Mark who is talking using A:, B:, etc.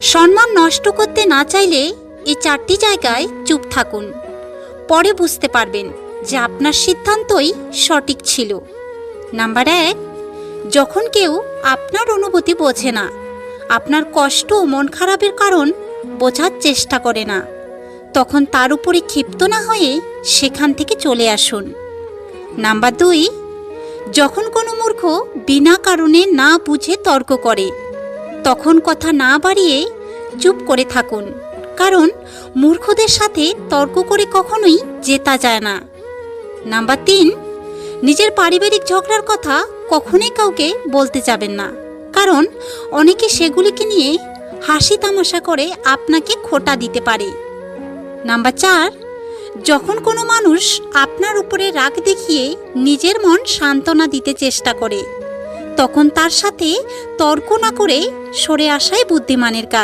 A: সম্মান নষ্ট করতে না চাইলে এই 4টি জায়গায় চুপ থাকুন। পরে বুঝতে পারবেন যে আপনার সিদ্ধান্তই সঠিক ছিল। নাম্বার 1, যখন কেউ আপনার অনুভূতি বোঝে না, আপনার কষ্ট ও মন খারাপের কারণ বোঝার চেষ্টা করে না, তখন তার উপরে ক্ষিপ্ত না হয়ে সেখান থেকে চলে আসুন। নাম্বার 2, যখন কোনো মূর্খ বিনা কারণে না বুঝে তর্ক করে, তখন কথা না বাড়িয়ে চুপ করে থাকুন, কারণ মূর্খদের সাথে তর্ক করে কখনোই জেতা যায় না। নাম্বার 3, নিজের পারিবারিক ঝগড়ার কথা কখনোই কাউকে বলতে যাবেন না, কারণ অনেকে সেগুলিকে নিয়ে হাসি তামাশা করে আপনাকে খোঁটা দিতে পারে। নাম্বার 4, যখন কোনো মানুষ আপনার উপরে রাগ দেখিয়ে নিজের মন সান্ত্বনা দিতে চেষ্টা করে, তখন তার সাথে তর্ক না করে সরে আসাই বুদ্ধিমানের কাজ।